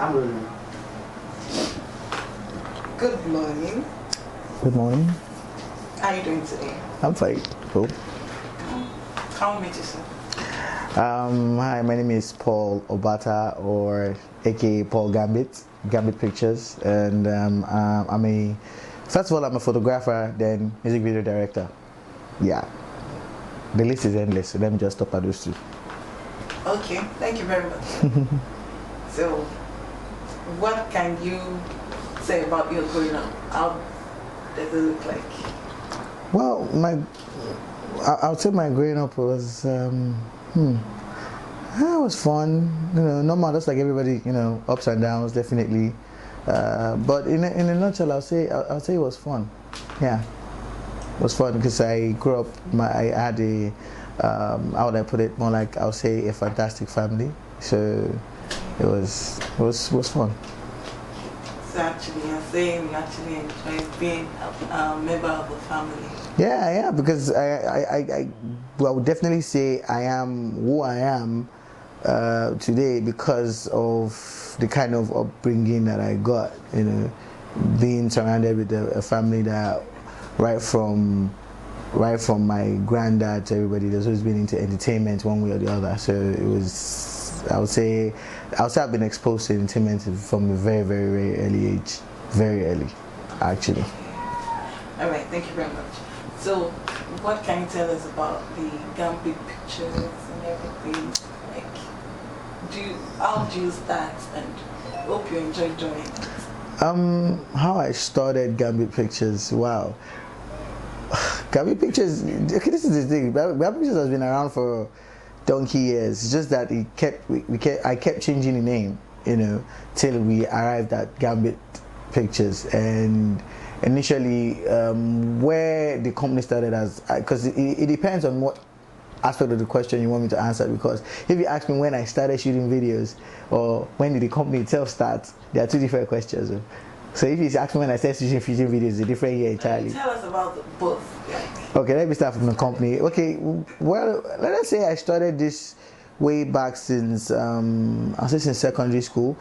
I'm rolling. Good morning. Good morning. How are you doing today? I'm fine. Cool. How meet yourself? Hi, my name is Paul Obata, or aka Paul Gambit, Gambit Pictures, and first of all, I'm a photographer, then music video director. Yeah, the list is endless, so let me just stop at those two. Okay, thank you very much. So, what can you say about your growing up? How does it look like? Well, I would say my growing up was it was fun, normal, just like everybody, ups and downs, definitely. But in a nutshell, I'll say it was fun. Yeah, it was fun because I grew up. I had a how would I put it? More like I'll say a fantastic family. So it was fun. So actually, you're saying you actually enjoy being a member of the family. Yeah, because I would definitely say I am who I am today because of the kind of upbringing that I got, being surrounded with a family that right from my granddad to everybody, there's always been into entertainment one way or the other. So it was, I would say I've been exposed to entertainment from a very, very, very early age, very early, actually. All right, thank you very much. So, what can you tell us about the Gambit pictures and everything? Like, how do you start? And hope you enjoy doing it. How I started Gambit Pictures? Wow, Gambit Pictures. Okay, this is the thing. Gambit Pictures has been around for donkey years. It's just that I kept changing the name, till we arrived at Gambit Pictures. And initially, where the company started as, because it depends on what aspect of the question you want me to answer, because if you ask me when I started shooting videos or when did the company itself start, there are two different questions. So if you ask me when I started shooting videos, it's a different year entirely. Tell us about both. Okay, let me start from the company. Okay, well, let us say I started this way back since I'll say since secondary school.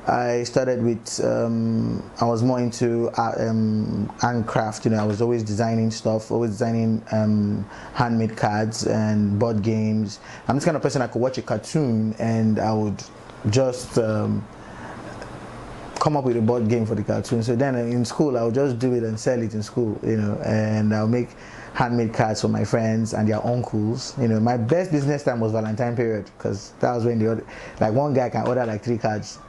I started with I was more into handcraft. I was always designing stuff, always designing handmade cards and board games. I'm this kind of person, I could watch a cartoon and I would just come up with a board game for the cartoon. So then in school, I would just do it and sell it in school, and I'll make handmade cards for my friends and their uncles. My best business time was Valentine period, because that was when one guy can order like 3 cards.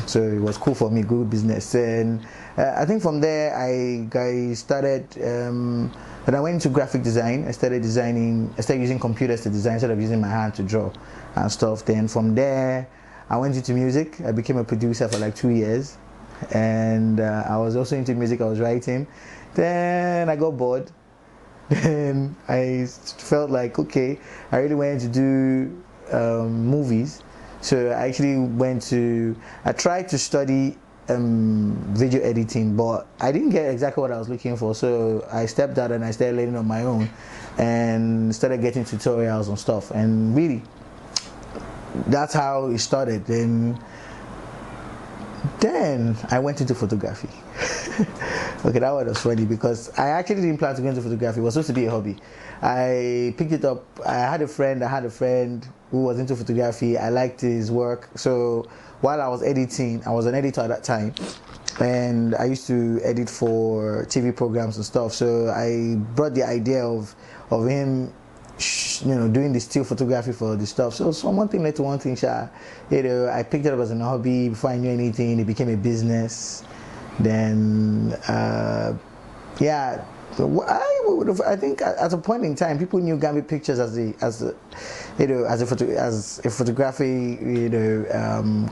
So it was cool for me, good business. And I think from there I started, when I went into graphic design, I started using computers to design instead of using my hand to draw and stuff. Then from there I went into music. I became a producer for like 2 years, and I was also into music. I was writing. Then I got bored. Then I felt like, okay, I really wanted to do movies. So I actually I tried to study video editing, but I didn't get exactly what I was looking for. So I stepped out and I started learning on my own and started getting tutorials and stuff. And really, that's how it started. Then I went into photography. Okay, that one was funny because I actually didn't plan to go into photography. It was supposed to be a hobby. I picked it up. I had a friend who was into photography. I liked his work. So while I was editing, I was an editor at that time, and I used to edit for TV programs and stuff. So I brought the idea of him doing the still photography for the stuff. So one thing led to one thing. I picked it up as a hobby. Before I knew anything, it became a business. Then I think at a point in time, people knew Gambit Pictures as a photography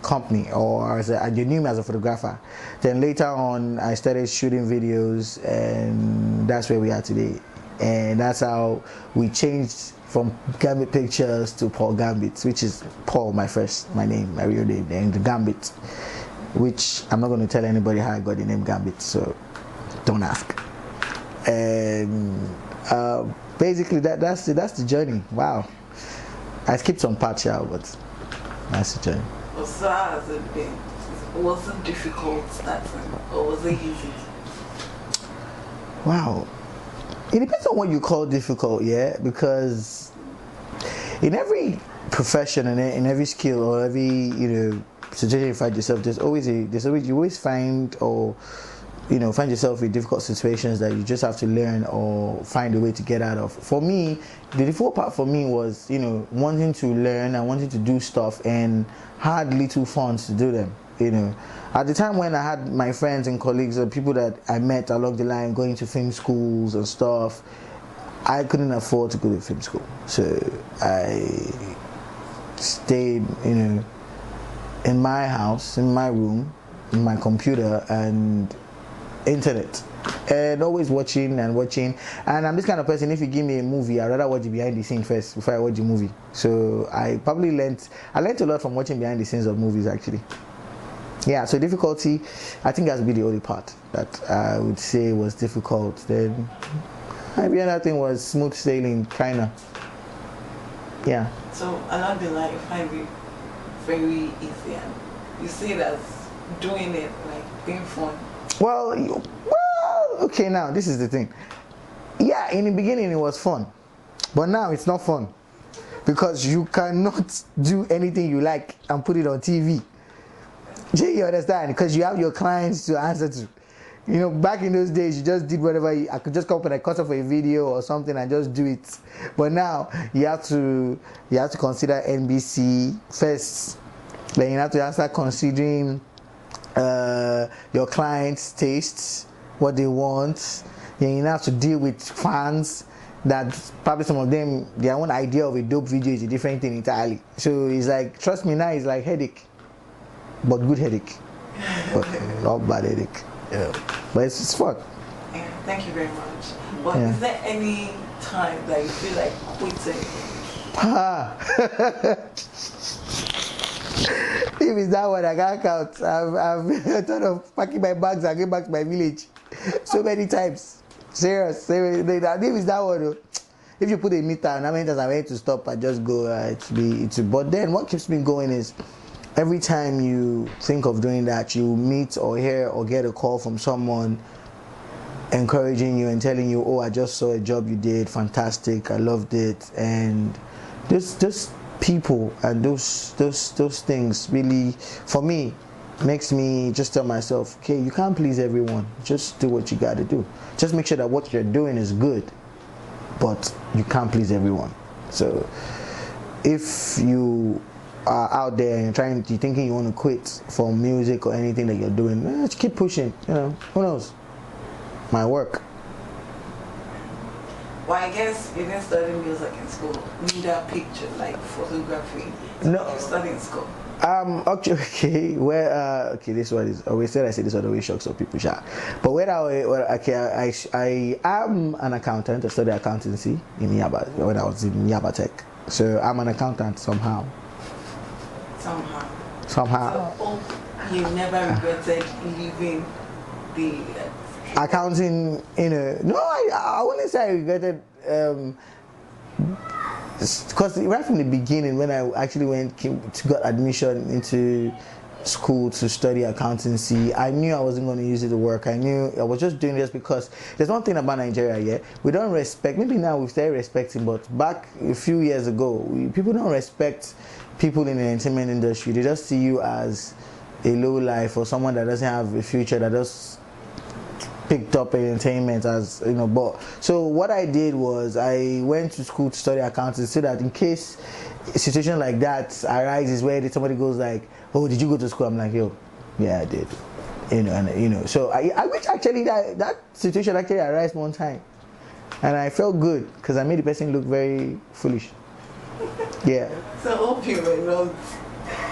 company, or you knew me as a photographer. Then later on, I started shooting videos, and that's where we are today. And that's how we changed from Gambit Pictures to Paul Gambit, which is Paul, my name, my real name, and the Gambit, which I'm not going to tell anybody how I got the name Gambit, so don't ask. And basically that's the journey. Wow, I skipped some parts out, but that's the journey. Well, so how has it been since was it difficult starting or was it easy? Wow. It depends on what you call difficult, yeah? Because in every profession and in every skill or every, situation you find yourself, you always find find yourself in difficult situations that you just have to learn or find a way to get out of. For me, the difficult part for me was, wanting to learn and wanting to do stuff and had little funds to do them. At the time when I had my friends and colleagues and people that I met along the line going to film schools and stuff, I couldn't afford to go to film school. So I stayed, in my house, in my room, in my computer and internet, and always watching. And I'm this kind of person, if you give me a movie, I'd rather watch the behind the scenes first before I watch the movie. So I learned a lot from watching behind the scenes of movies actually. Yeah, so difficulty, I think that's be the only part that I would say was difficult. Then maybe another thing was smooth sailing, kinda. Yeah. So along the line, you find it very easy, and you see it as doing it like being fun. Well, okay. Now this is the thing. Yeah, in the beginning it was fun, but now it's not fun because you cannot do anything you like and put it on TV. You understand? Because you have your clients to answer to. Back in those days, you just did whatever. I could just come up and I cut off a video or something and just do it. But now you have to consider NBC first. Then you have to start considering your clients' tastes, what they want. Then you have to deal with fans that probably some of them, their own idea of a dope video is a different thing entirely. So it's like, trust me, now it's like headache. But good headache, but not bad headache. Yeah, but it's fun. Yeah, thank you very much. But is there any time that you feel like quitting? If it's that one, I can't count. I've thought of packing my bags and going back to my village so many times. Serious. If it's that one, though, if you put a meter and how many times I'm ready to stop, I just go. But then what keeps me going is, every time you think of doing that, you meet or hear or get a call from someone encouraging you and telling you, oh, I just saw a job you did, fantastic, I loved it. And those people and those things really, for me, makes me just tell myself, okay, you can't please everyone. Just do what you got to do. Just make sure that what you're doing is good, but you can't please everyone. So if you are out there and you're thinking you want to quit from music or anything that you're doing, just keep pushing. Who knows? Might work. Well, I guess you didn't study music in school, neither picture, like photography. No. You studied in school. Okay, this one is always said. I say this one always shocks some people, but I am an accountant. I studied accountancy in Yaba when I was in Yaba Tech. So I'm an accountant somehow. Somehow. So you never regretted leaving the accounting? No, I wouldn't say I regretted. Because right from the beginning, when I actually got admission into school to study accountancy, I knew I wasn't going to use it to work. I knew I was just doing this because there's one thing about Nigeria, yeah, we don't respect, maybe now we start respecting, but back a few years ago, people don't respect people in the entertainment industry. They just see you as a low life or someone that doesn't have a future, that just picked up entertainment as but so what I did was I went to school to study accounting so that in case a situation like that arises where somebody goes like, oh, did you go to school? I'm like, yo, yeah, I did. So I wish actually that situation actually arose one time and I felt good because I made the person look very foolish. Yeah. So hope you were not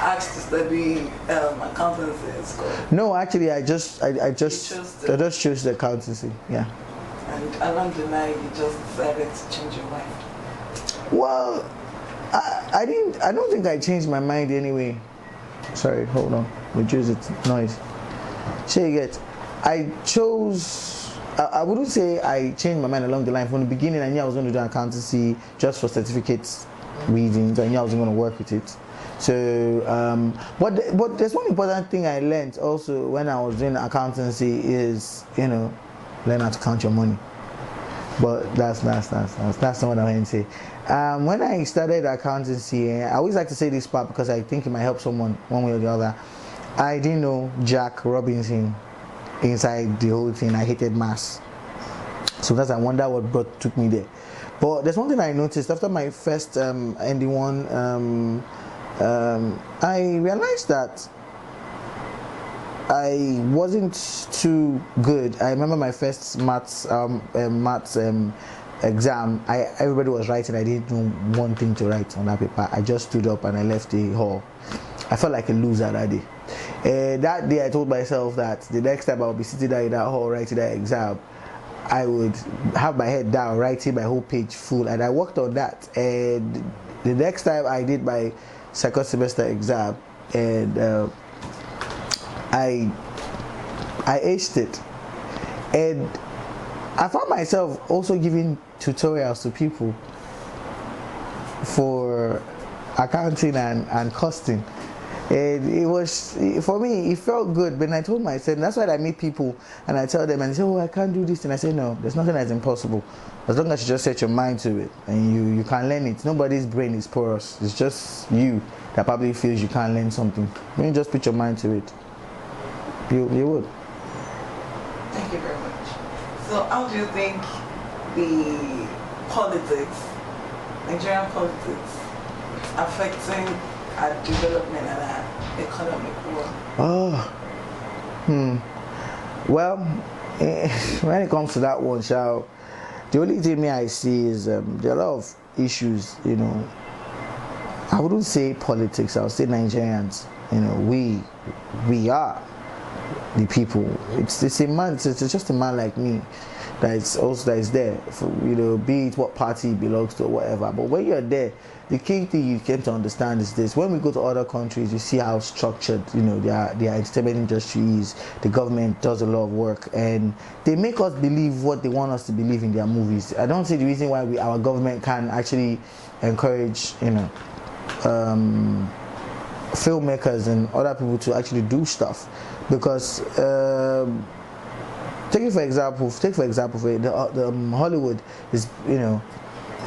asked to study accountancy in school. No, actually, I just chose the accountancy. Yeah. And along the line, you just decided to change your mind. Well, I didn't. I don't think I changed my mind anyway. Sorry, hold on. Reduce it noise. So you get. I chose. I wouldn't say I changed my mind along the line. From the beginning, I knew I was going to do accountancy just for certificates reasons. I knew I wasn't going to work with it. So, but there's one important thing I learned also when I was doing accountancy is, learn how to count your money. But that's not what I want to say. When I started accountancy, I always like to say this part because I think it might help someone one way or the other. I didn't know Jack Robinson inside the whole thing. I hated maths. So that's, I wonder what took me there. But there's one thing I noticed after my first ND1, I realized that I wasn't too good. I remember my first maths exam. Everybody was writing. I didn't know one thing to write on that paper. I just stood up and I left the hall. I felt like a loser that day. That day I told myself that the next time I'll be sitting there in that hall writing that exam, I would have my head down, writing my whole page full, and I worked on that. And the next time I did my second semester exam, and I aced it, and I found myself also giving tutorials to people for accounting and costing. And it was, for me, it felt good. But I told myself, that's why I meet people and I tell them and they say, oh, I can't do this. And I say, no, there's nothing that's impossible. As long as you just set your mind to it and you can learn it. Nobody's brain is porous. It's just you that probably feels you can't learn something. When you just put your mind to it, you would. Thank you very much. So how do you think the politics, Nigerian politics, affecting our development and our economic growth? Well, when it comes to that one, the only thing I see is there are a lot of issues, I wouldn't say politics, I would say Nigerians. We are the people. It's a man, it's just a man like me that is there for, be it what party he belongs to or whatever. But when you're there, the key thing you came to understand is this: when we go to other countries, you see how structured their entertainment industry is. The government does a lot of work and they make us believe what they want us to believe in their movies. I don't see the reason why our government can actually encourage filmmakers and other people to actually do stuff, because take for example, Hollywood is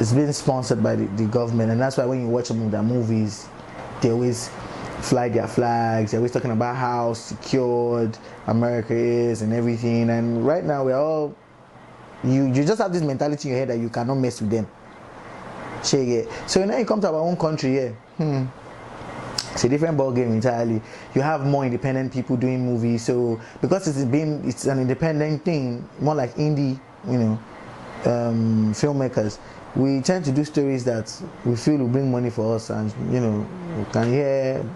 it's being sponsored by the government, and that's why when you watch some of their movies, they always fly their flags. They're always talking about how secured America is and everything. And right now we're all you just have this mentality in your head that you cannot mess with them. So now you come to our own country here. It's a different ball game entirely. You have more independent people doing movies. So because it's an independent thing, more like indie, filmmakers, we tend to do stories that we feel will bring money for us, and we can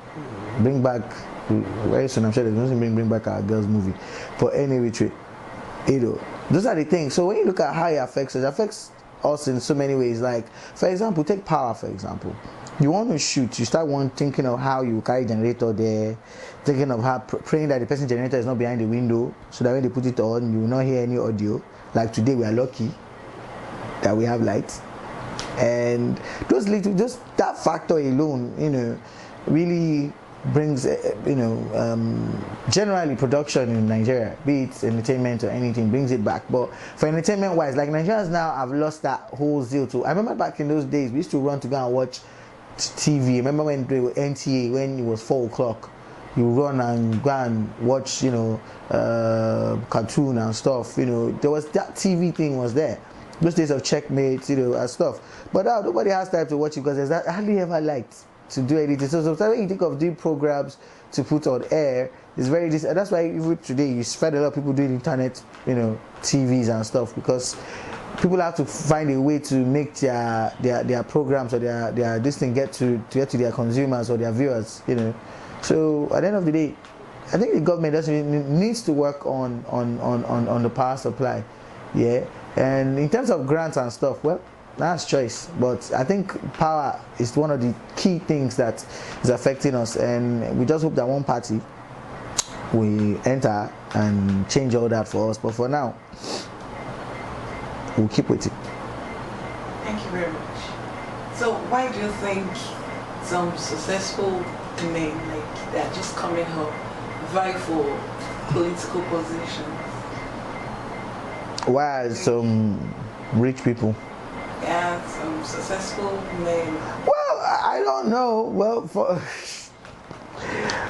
bring back very soon. I'm sure there's nothing bring back our girls movie. But anyway, those are the things. So when you look at how it affects us in so many ways. Like, for example, take power, for example. You want to shoot, you start thinking of how you carry generator there, thinking of how praying that the person generator is not behind the window, so that when they put it on, you will not hear any audio. Like today, we are lucky that we have lights, and just that factor alone, really brings, generally production in Nigeria, be it entertainment or anything, brings it back. But for entertainment wise, like, Nigerians now have lost that whole zeal to. I remember back in those days, we used to run to go and watch TV. Remember when the NTA, when it was 4 o'clock, you run and go and watch, cartoon and stuff. There was that TV thing was there. Those days of Checkmate, and stuff. But now nobody has time to watch it because there's hardly ever liked to do anything. So when you think of doing programs to put on air, it's very and that's why even today you find a lot of people doing internet, TVs and stuff, because people have to find a way to make their programs or their this thing get to their consumers or their viewers. So at the end of the day, I think the government needs to work on the power supply. And in terms of grants and stuff, well, that's choice. But I think power is one of the key things that is affecting us, and we just hope that one party will enter and change all that for us. But for now, we'll keep waiting. Thank you very much. So why do you think some successful men, like they're just coming up, vie for political positions. Why some rich people? Yeah, some successful men. Well, I don't know. Well,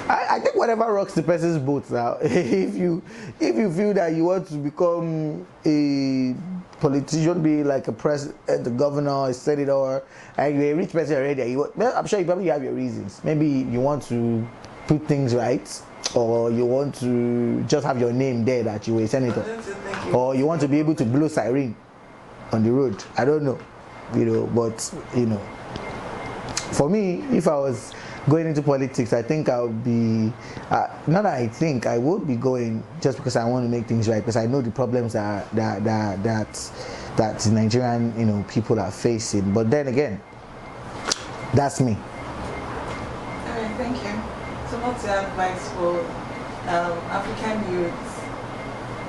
I think whatever rocks the person's boat now. If you feel that you want to become a politician, be like a president, the governor, a senator, and you're a rich person already, I'm sure you probably have your reasons. Maybe you want to put things right, or you want to just have your name there that you were a senator, or you want to be able to blow siren on the road. I don't know, but for me, if I was going into politics, I think I would be, not that I think, I would be going just because I want to make things right, because I know the problems that Nigerian people are facing. But then again, that's me. Alright, thank you. So what's your advice for African youths,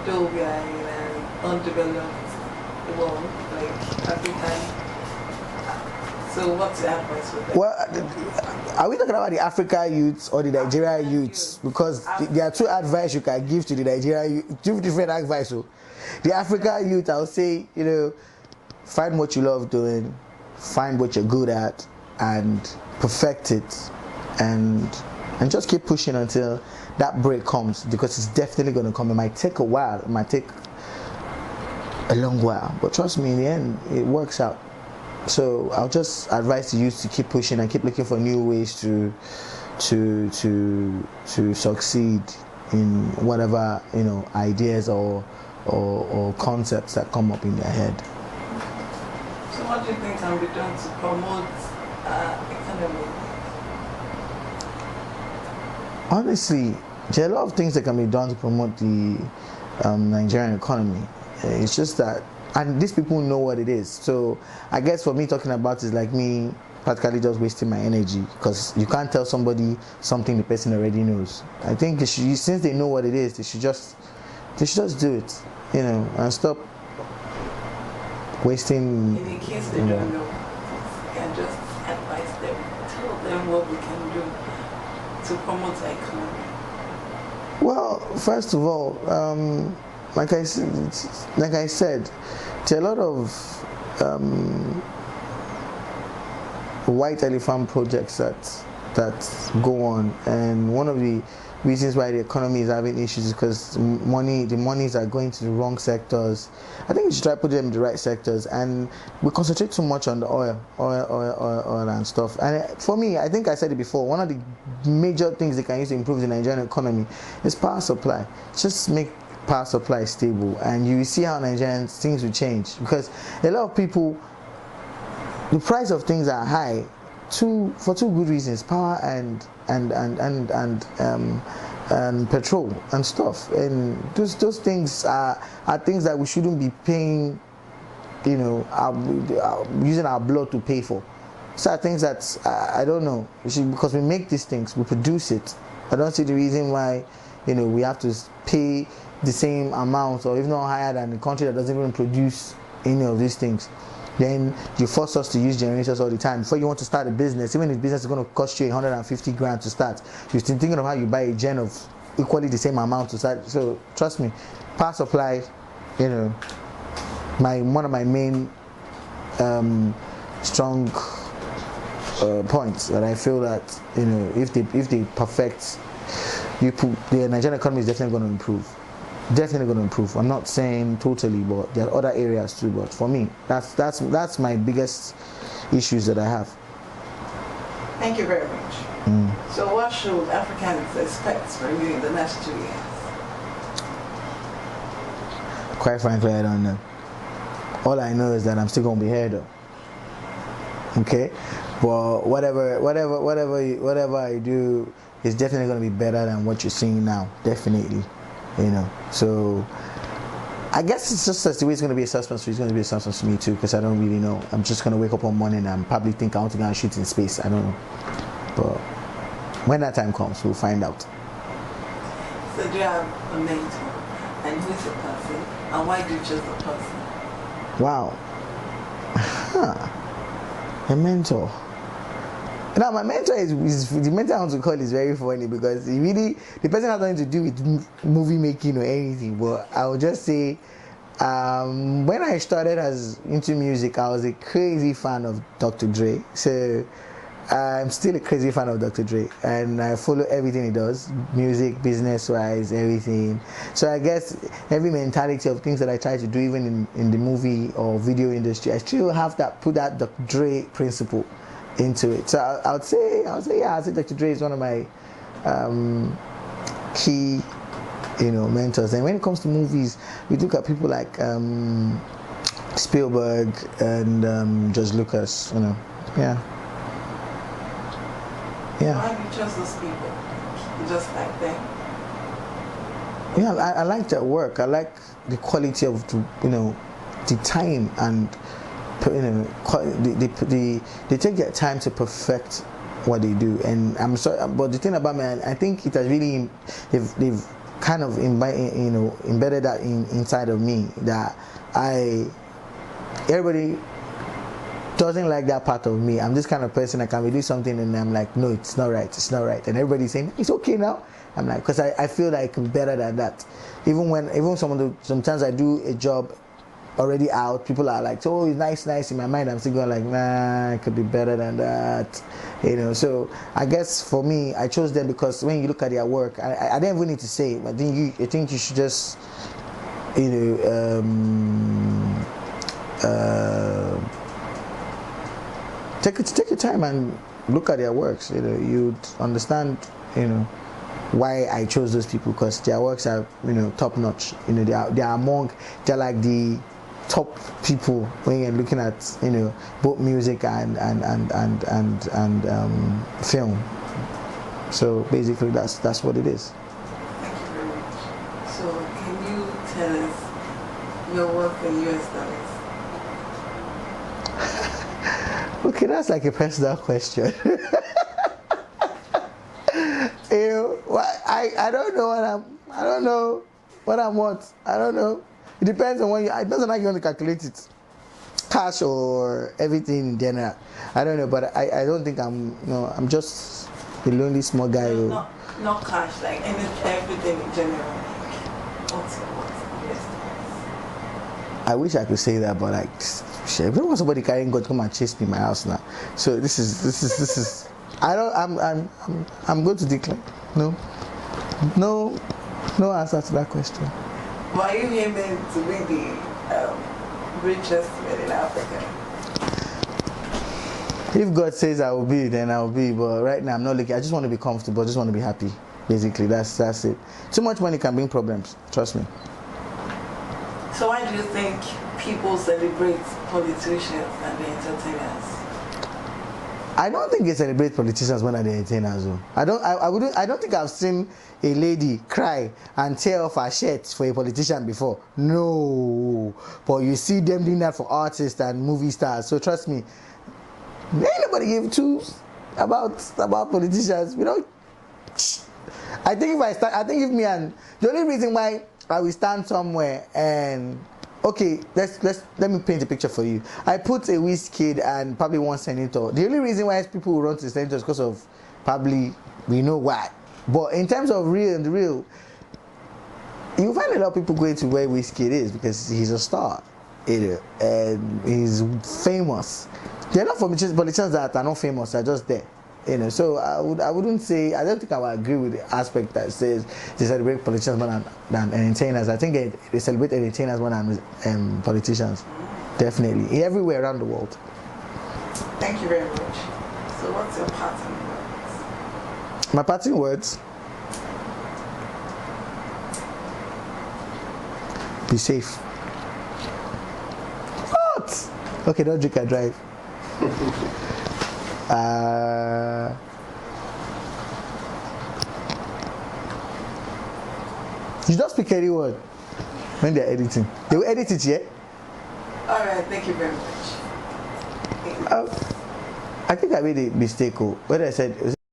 though we are in an undeveloped world, like African? So what's your advice for them? Well, are we talking about the African youths or the Nigerian youths? Because there are two advice you can give to the Nigerian youth, two different advice. So the African youth, I'll say, find what you love doing, find what you're good at, and perfect it, and just keep pushing until that break comes, because it's definitely going to come. It might take a while, it might take a long while, but trust me, in the end, it works out. So I'll just advise the youth to keep pushing and keep looking for new ways to succeed in whatever ideas or concepts that come up in their head. So what do you think can be done to promote economy? Honestly, there are a lot of things that can be done to promote the Nigerian economy. It's just that, and these people know what it is. So I guess for me, talking about it is like me practically just wasting my energy, because you can't tell somebody something the person already knows. I think since they know what it is, they should just do it, and stop wasting. In the case they don't know, you can just advise them, tell them what we can do to promote the economy. Well, first of all, like I said, there are a lot of white elephant projects that go on, and one of the reasons why the economy is having issues is because the monies are going to the wrong sectors. I think we should try to put them in the right sectors, and we concentrate too much on the oil and stuff. And for me, I think I said it before, one of the major things they can use to improve the Nigerian economy is power supply. Just make power supply stable, and you will see how Nigerians things will change, because a lot of people, the price of things are high for two good reasons: power and petrol and stuff. And those things are things that we shouldn't be paying, using our blood to pay for. So are things that I don't know, because we make these things, we produce it. I don't see the reason why we have to pay the same amount, or if not higher, than the country that doesn't even produce any of these things. Then you force us to use generators all the time. Before you want to start a business, even if the business is going to cost you 150 grand to start, you're still thinking of how you buy a gen of equally the same amount to start. So trust me, power supply, one of my main strong points that I feel that if they perfect, the Nigerian economy is definitely going to improve. Definitely going to improve. I'm not saying totally, but there are other areas too. But for me, that's my biggest issues that I have. Thank you very much. So what should Africans expect from you in the next 2 years? Quite frankly, I don't know. All I know is that I'm still going to be here though. Okay? But whatever I do is definitely going to be better than what you're seeing now. Definitely. So I guess it's just as the way it's going to be a suspense for you, it's going to be a suspense for me too, because I don't really know. I'm just going to wake up one morning and probably think I want to go and shoot in space. I don't know. But when that time comes, we'll find out. So do you have a mentor? And who is the person? And why do you choose the person? Wow. A mentor. Now my mentor is the mentor I want to call is very funny because he really the person has nothing to do with movie making or anything. But I would just say, when I started as into music, I was a crazy fan of Dr. Dre. So I'm still a crazy fan of Dr. Dre, and I follow everything he does, music, business-wise, everything. So I guess every mentality of things that I try to do, even in the movie or video industry, I still have that put that Dr. Dre principle into it. So I would say Dr. Dre is one of my key, mentors. And when it comes to movies, we look at people like Spielberg and George Lucas. Yeah. Why do you choose those people? You just like them? Yeah, I like their work. I like the quality of the time, and they take their time to perfect what they do. And I'm sorry, but the thing about me, I think it has really they've kind of embedded that inside of me, that everybody doesn't like that part of me. I'm this kind of person. I can do something and I'm like, no, it's not right, and everybody's saying it's okay now. I'm like, because I feel like I'm better than that. Sometimes I do a job already out, people are like, oh, it's nice. In my mind, I'm still going like, nah, it could be better than that. So I guess for me, I chose them because when you look at their work, I don't even need to say it. I think you should just take your time and look at their works. You'd understand why I chose those people, because their works are top notch. They're like the top people when you're looking at both music and film. So basically that's what it is. Thank you very much. So can you tell us your work in US dollars? Okay, that's like a personal question. I don't know what I'm worth. I don't know. It depends on it depends on how you want to calculate it. Cash or everything in general. I don't know, but I don't think I'm just a lonely small guy. No, not cash, like everything in general. What's yes. I wish I could say that, but like, shit, I don't want somebody carrying God to come and chase me in my house now. So this is. I'm going to decline. No answer to that question. Why are you aiming to be the richest man in Africa? If God says I will be, then I will be. But right now I'm not looking. I just want to be comfortable. I just want to be happy. Basically, that's it. Too much money can bring problems. Trust me. So why do you think people celebrate politicians and the entertainers? I don't think they celebrate politicians more than the entertainers. Though. I don't think I've seen a lady cry and tear off her shirt for a politician before. No, but you see them doing that for artists and movie stars. So trust me, ain't nobody give two about politicians. We don't. I think if me and the only reason why I will stand somewhere and. Okay, let me paint a picture for you. I put a Wizkid and probably one senator. The only reason why people will run to the senator is because of probably we know why. But in terms of real, you find a lot of people going to where Wizkid is because he's a star, and he's famous. There are not politicians that are not famous; are just there. So I wouldn't say, I don't think I would agree with the aspect that says they celebrate politicians more than entertainers. I think they celebrate entertainers more than politicians. Definitely. Everywhere around the world. Thank you very much. So what's your parting words? My parting words? Be safe. What? Okay, don't drink and drive. You don't speak any word when they're editing. They will edit it, yeah? Alright, thank you very much. I think I made a mistake. What I said.